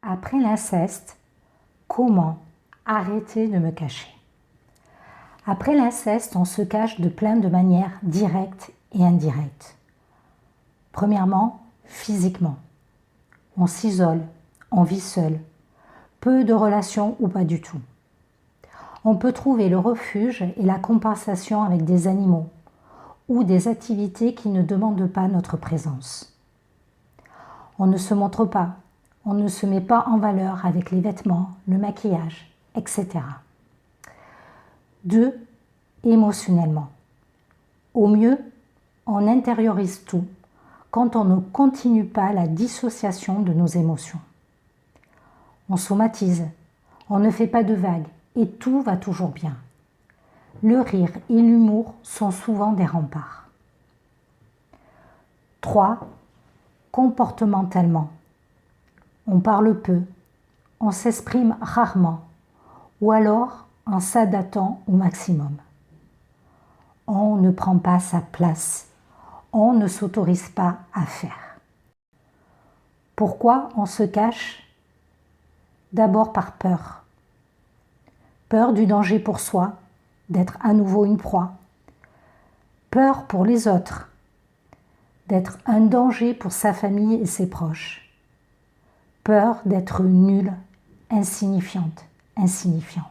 Après l'inceste, comment arrêter de me cacher? Après l'inceste, on se cache de plein de manières directes et indirectes. Premièrement, physiquement. On s'isole, on vit seul, peu de relations ou pas du tout. On peut trouver le refuge et la compensation avec des animaux ou des activités qui ne demandent pas notre présence. On ne se montre pas, on ne se met pas en valeur avec les vêtements, le maquillage, etc. 2. Émotionnellement. Au mieux, on intériorise tout quand on ne continue pas la dissociation de nos émotions. On somatise, on ne fait pas de vagues et tout va toujours bien. Le rire et l'humour sont souvent des remparts. 3. Comportementalement. On parle peu, on s'exprime rarement ou alors en s'adaptant au maximum. On ne prend pas sa place, on ne s'autorise pas à faire. Pourquoi on se cache? D'abord par peur. Peur du danger pour soi, d'être à nouveau une proie. Peur pour les autres, d'être un danger pour sa famille et ses proches. Peur d'être nulle, insignifiante, insignifiant.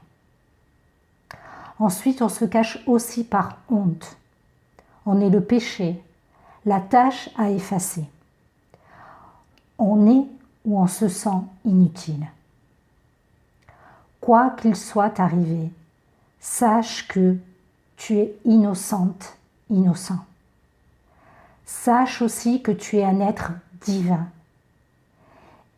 Ensuite, on se cache aussi par honte. On est le péché, la tâche à effacer. On est ou on se sent inutile. Quoi qu'il soit arrivé, sache que tu es innocente, innocent. Sache aussi que tu es un être divin.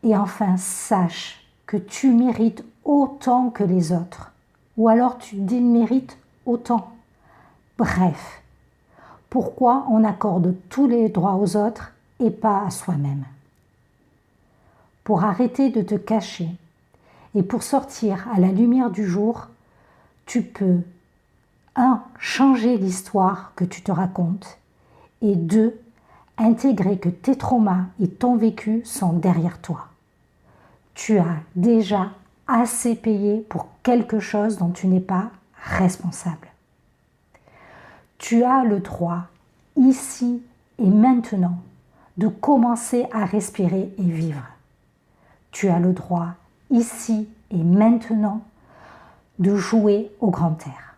Et enfin, sache que tu mérites autant que les autres, ou alors tu démérites autant. Bref, pourquoi on accorde tous les droits aux autres et pas à soi-même? Pour arrêter de te cacher et pour sortir à la lumière du jour, tu peux 1. Changer l'histoire que tu te racontes et 2. Intégrer que tes traumas et ton vécu sont derrière toi. Tu as déjà assez payé pour quelque chose dont tu n'es pas responsable. Tu as le droit, ici et maintenant, de commencer à respirer et vivre. Tu as le droit, ici et maintenant, de jouer au grand air.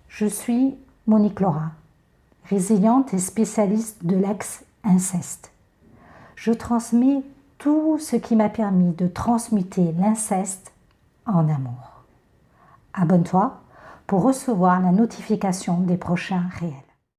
Je suis Monique Laura, résiliente et spécialiste de l'ex-inceste. Je transmets tout ce qui m'a permis de transmuter l'inceste en amour. Abonne-toi pour recevoir la notification des prochains réels.